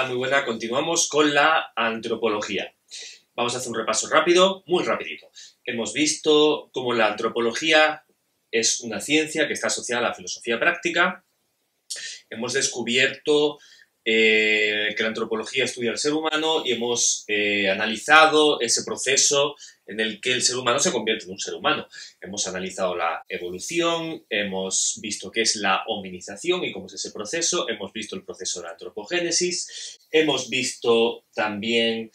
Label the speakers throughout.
Speaker 1: Hola, muy buena. Continuamos con la antropología. Vamos a hacer un repaso rápido, muy rapidito. Hemos visto cómo la antropología es una ciencia que está asociada a la filosofía práctica. Hemos descubierto que la antropología estudia al ser humano y hemos analizado ese proceso en el que el ser humano se convierte en un ser humano. Hemos analizado la evolución, hemos visto qué es la hominización y cómo es ese proceso, hemos visto el proceso de la antropogénesis, hemos visto también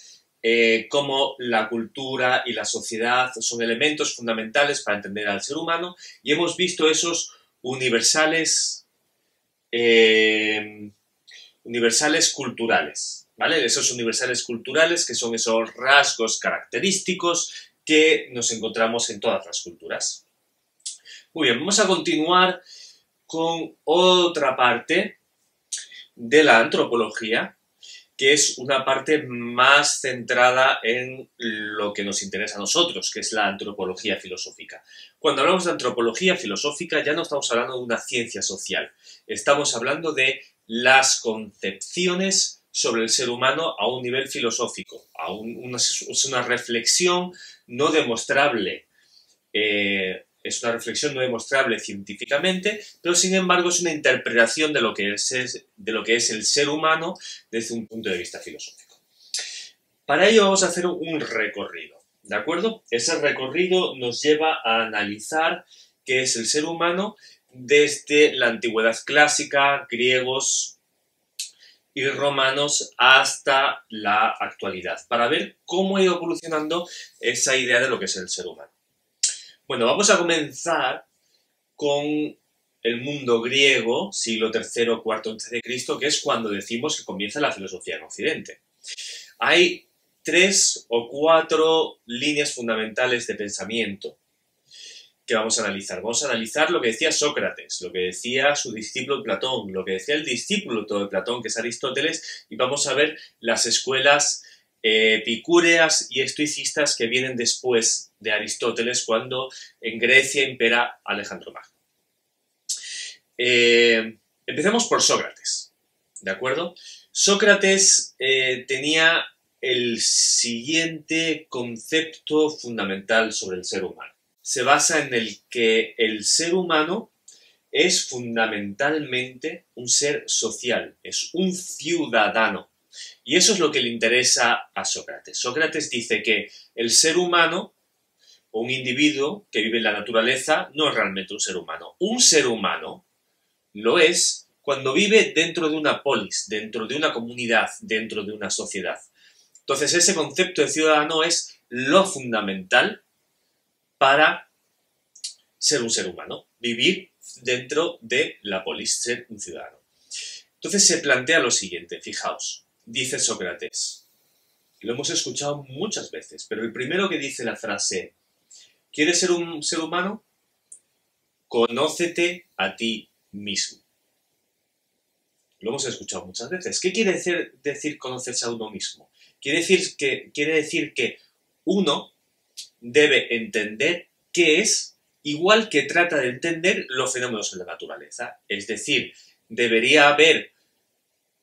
Speaker 1: cómo la cultura y la sociedad son elementos fundamentales para entender al ser humano y hemos visto esos universales culturales, ¿vale? Esos universales culturales que son esos rasgos característicos que nos encontramos en todas las culturas. Muy bien, vamos a continuar con otra parte de la antropología, que es una parte más centrada en lo que nos interesa a nosotros, que es la antropología filosófica. Cuando hablamos de antropología filosófica ya no estamos hablando de una ciencia social, estamos hablando de las concepciones sobre el ser humano a un nivel filosófico, es una reflexión no demostrable, científicamente, pero sin embargo es una interpretación de lo que es el ser humano desde un punto de vista filosófico. Para ello vamos a hacer un recorrido, ¿de acuerdo? Ese recorrido nos lleva a analizar qué es el ser humano desde la antigüedad clásica, griegos y romanos, hasta la actualidad, para ver cómo ha ido evolucionando esa idea de lo que es el ser humano. Bueno, vamos a comenzar con el mundo griego, siglo III, IV a.C., que es cuando decimos que comienza la filosofía en Occidente. Hay 3 o 4 líneas fundamentales de pensamiento que vamos a analizar. Vamos a analizar lo que decía Sócrates, lo que decía su discípulo Platón, lo que decía el discípulo de Platón, que es Aristóteles, y vamos a ver las escuelas epicúreas y estoicistas que vienen después de Aristóteles, cuando en Grecia impera Alejandro Magno. Empecemos por Sócrates, ¿de acuerdo? Sócrates tenía el siguiente concepto fundamental sobre el ser humano. Se basa en el que el ser humano es fundamentalmente un ser social, es un ciudadano. Y eso es lo que le interesa a Sócrates. Sócrates dice que el ser humano, o un individuo que vive en la naturaleza, no es realmente un ser humano. Un ser humano lo es cuando vive dentro de una polis, dentro de una comunidad, dentro de una sociedad. Entonces ese concepto de ciudadano es lo fundamental para ser un ser humano, vivir dentro de la polis, ser un ciudadano. Entonces se plantea lo siguiente, fijaos, dice Sócrates, lo hemos escuchado muchas veces, pero el primero que dice la frase, ¿quieres ser un ser humano? Conócete a ti mismo. Lo hemos escuchado muchas veces. ¿Qué quiere decir conocerse a uno mismo? Quiere decir que uno debe entender qué es, igual que trata de entender los fenómenos en la naturaleza. Es decir, debería haber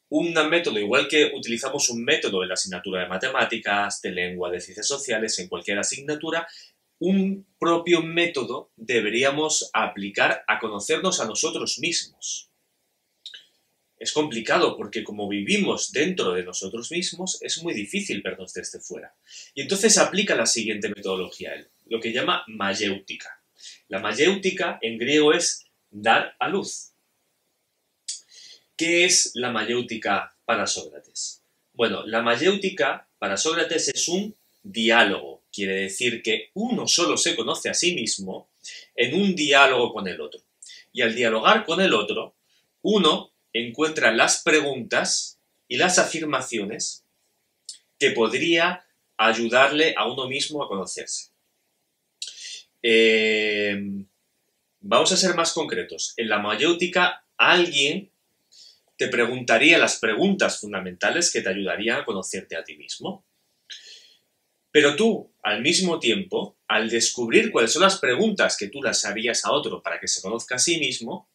Speaker 1: un método, igual que utilizamos un método en la asignatura de matemáticas, de lengua, de ciencias sociales, en cualquier asignatura, un propio método deberíamos aplicar a conocernos a nosotros mismos. Es complicado porque como vivimos dentro de nosotros mismos, es muy difícil vernos desde fuera. Y entonces aplica la siguiente metodología, lo que llama mayéutica. La mayéutica en griego es dar a luz. ¿Qué es la mayéutica para Sócrates? Bueno, la mayéutica para Sócrates es un diálogo. Quiere decir que uno solo se conoce a sí mismo en un diálogo con el otro. Y al dialogar con el otro, uno encuentra las preguntas y las afirmaciones que podría ayudarle a uno mismo a conocerse. Vamos a ser más concretos. En la mayéutica, alguien te preguntaría las preguntas fundamentales que te ayudarían a conocerte a ti mismo. Pero tú, al mismo tiempo, al descubrir cuáles son las preguntas que tú las harías a otro para que se conozca a sí mismo,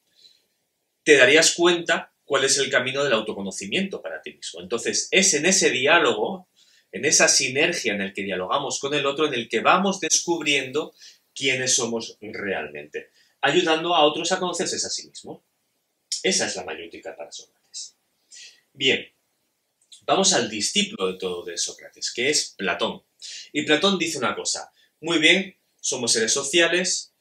Speaker 1: te darías cuenta cuál es el camino del autoconocimiento para ti mismo. Entonces, es en ese diálogo, en esa sinergia en el que dialogamos con el otro, en el que vamos descubriendo quiénes somos realmente, ayudando a otros a conocerse a sí mismos. Esa es la mayéutica para Sócrates. Bien, vamos al discípulo de todo de Sócrates, que es Platón. Y Platón dice una cosa: muy bien, somos seres sociales,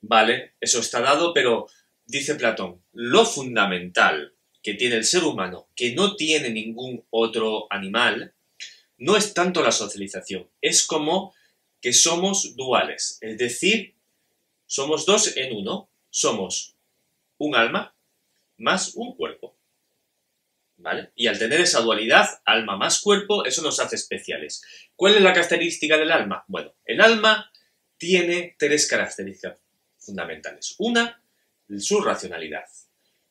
Speaker 1: vale, eso está dado, pero dice Platón, lo fundamental que tiene el ser humano, que no tiene ningún otro animal, no es tanto la socialización, es como que somos duales, es decir, somos dos en uno, somos un alma más un cuerpo, ¿vale? Y al tener esa dualidad, alma más cuerpo, eso nos hace especiales. ¿Cuál es la característica del alma? Bueno, el alma tiene tres características fundamentales. Una, su racionalidad.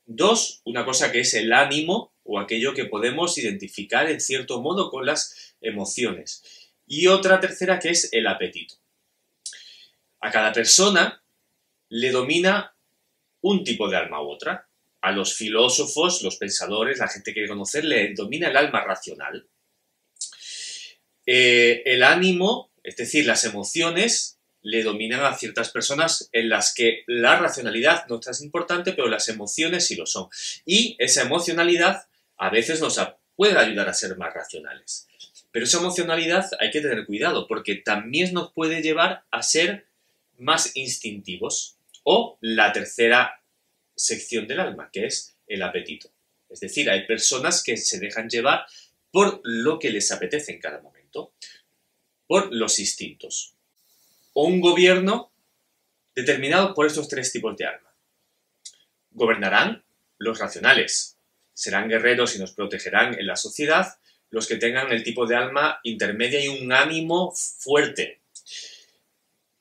Speaker 1: Dos, una cosa que es el ánimo o aquello que podemos identificar en cierto modo con las emociones. Y otra tercera que es el apetito. A cada persona le domina un tipo de alma u otra. A los filósofos, los pensadores, la gente que quiere conocer, le domina el alma racional. El ánimo, es decir, las emociones, le dominan a ciertas personas en las que la racionalidad no es tan importante, pero las emociones sí lo son. Y esa emocionalidad a veces nos puede ayudar a ser más racionales. Pero esa emocionalidad hay que tener cuidado, porque también nos puede llevar a ser más instintivos. O la tercera sección del alma, que es el apetito. Es decir, hay personas que se dejan llevar por lo que les apetece en cada momento, por los instintos. O un gobierno determinado por estos tres tipos de alma. Gobernarán los racionales, serán guerreros y nos protegerán en la sociedad los que tengan el tipo de alma intermedia y un ánimo fuerte.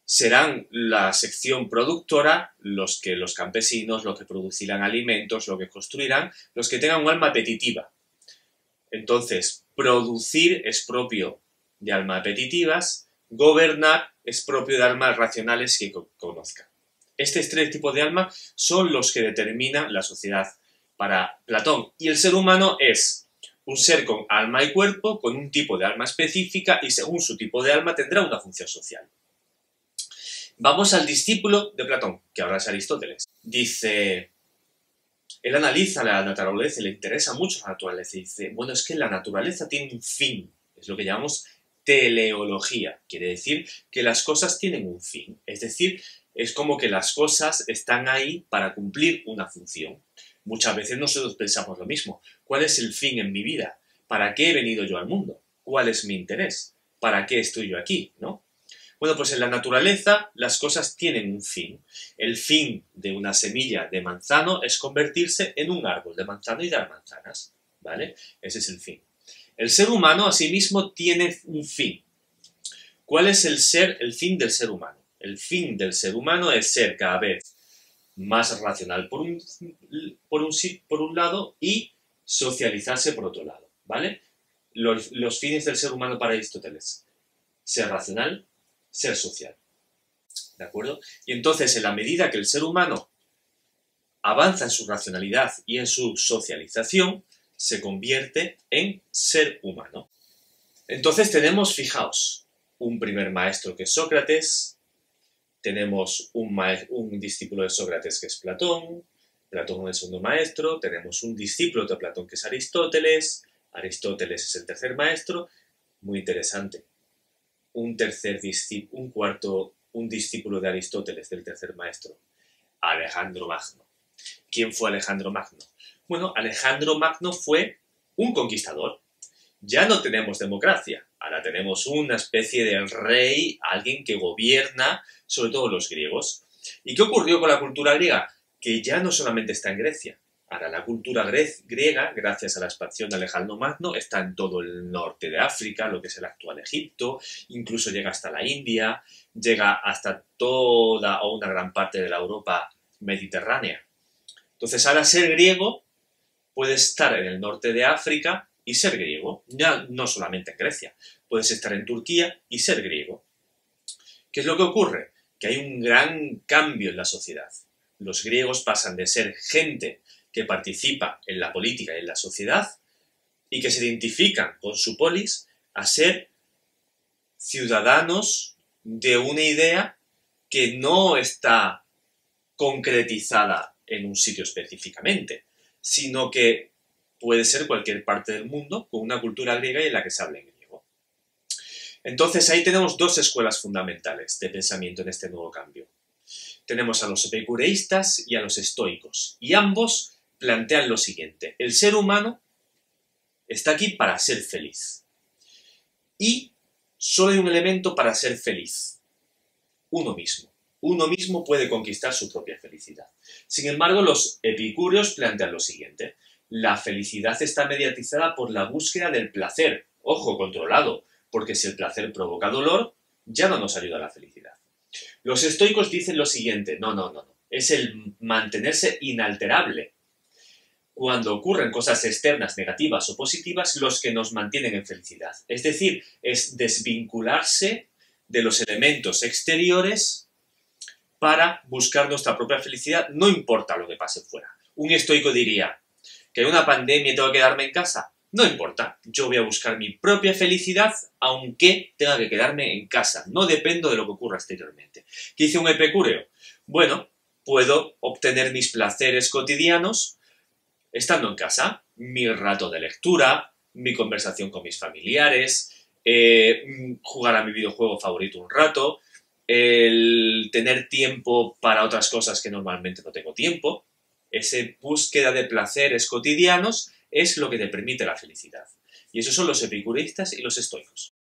Speaker 1: Serán la sección productora, los campesinos, los que producirán alimentos, los que construirán, los que tengan un alma apetitiva. Entonces, producir es propio de almas apetitivas, gobernar es propio de almas racionales que conozcan. Estos tres tipos de alma son los que determinan la sociedad para Platón. Y el ser humano es un ser con alma y cuerpo, con un tipo de alma específica y según su tipo de alma tendrá una función social. Vamos al discípulo de Platón, que ahora es Aristóteles. Dice, él analiza la naturaleza y le interesa mucho la naturaleza. Y dice, bueno, es que la naturaleza tiene un fin, es lo que llamamos teleología. Quiere decir que las cosas tienen un fin, es decir, es como que las cosas están ahí para cumplir una función. Muchas veces nosotros pensamos lo mismo. ¿Cuál es el fin en mi vida? ¿Para qué he venido yo al mundo? ¿Cuál es mi interés? ¿Para qué estoy yo aquí? ¿No? Bueno, pues en la naturaleza las cosas tienen un fin. El fin de una semilla de manzano es convertirse en un árbol de manzano y dar manzanas, ¿vale? Ese es el fin. El ser humano, asimismo, tiene un fin. ¿Cuál es el fin del ser humano? El fin del ser humano es ser cada vez más racional por un lado y socializarse por otro lado, ¿vale? Los fines del ser humano para Aristóteles: ser racional, ser social, ¿de acuerdo? Y entonces, en la medida que el ser humano avanza en su racionalidad y en su socialización, se convierte en ser humano. Entonces tenemos, fijaos, un primer maestro que es Sócrates, tenemos un discípulo de Sócrates que es Platón, Platón es el segundo maestro, tenemos un discípulo de Platón que es Aristóteles, Aristóteles es el tercer maestro, muy interesante. Un discípulo de Aristóteles, del tercer maestro, Alejandro Magno. ¿Quién fue Alejandro Magno? Bueno, Alejandro Magno fue un conquistador. Ya no tenemos democracia, ahora tenemos una especie de rey, alguien que gobierna, sobre todo los griegos. ¿Y qué ocurrió con la cultura griega? Que ya no solamente está en Grecia. Ahora la cultura griega, gracias a la expansión de Alejandro Magno, está en todo el norte de África, lo que es el actual Egipto, incluso llega hasta la India, llega hasta toda o una gran parte de la Europa mediterránea. Entonces, ahora ser griego puede estar en el norte de África y ser griego, ya no solamente en Grecia, puedes estar en Turquía y ser griego. ¿Qué es lo que ocurre? Que hay un gran cambio en la sociedad. Los griegos pasan de ser gente que participa en la política y en la sociedad y que se identifican con su polis a ser ciudadanos de una idea que no está concretizada en un sitio específicamente, sino que puede ser cualquier parte del mundo con una cultura griega y en la que se hable en griego. Entonces ahí tenemos dos escuelas fundamentales de pensamiento en este nuevo cambio. Tenemos a los epicureístas y a los estoicos, y ambos plantean lo siguiente: el ser humano está aquí para ser feliz. Y solo hay un elemento para ser feliz: uno mismo. Uno mismo puede conquistar su propia felicidad. Sin embargo, los epicúreos plantean lo siguiente: la felicidad está mediatizada por la búsqueda del placer, ojo, controlado, porque si el placer provoca dolor, ya no nos ayuda a la felicidad. Los estoicos dicen lo siguiente: no, es el mantenerse inalterable. Cuando ocurren cosas externas, negativas o positivas, los que nos mantienen en felicidad. Es decir, es desvincularse de los elementos exteriores para buscar nuestra propia felicidad, no importa lo que pase fuera. Un estoico diría que hay una pandemia y tengo que quedarme en casa. No importa, yo voy a buscar mi propia felicidad aunque tenga que quedarme en casa. No dependo de lo que ocurra exteriormente. ¿Qué dice un epicúreo? Bueno, puedo obtener mis placeres cotidianos estando en casa, mi rato de lectura, mi conversación con mis familiares, jugar a mi videojuego favorito un rato, el tener tiempo para otras cosas que normalmente no tengo tiempo. Esa búsqueda de placeres cotidianos es lo que te permite la felicidad. Y esos son los epicureístas y los estoicos.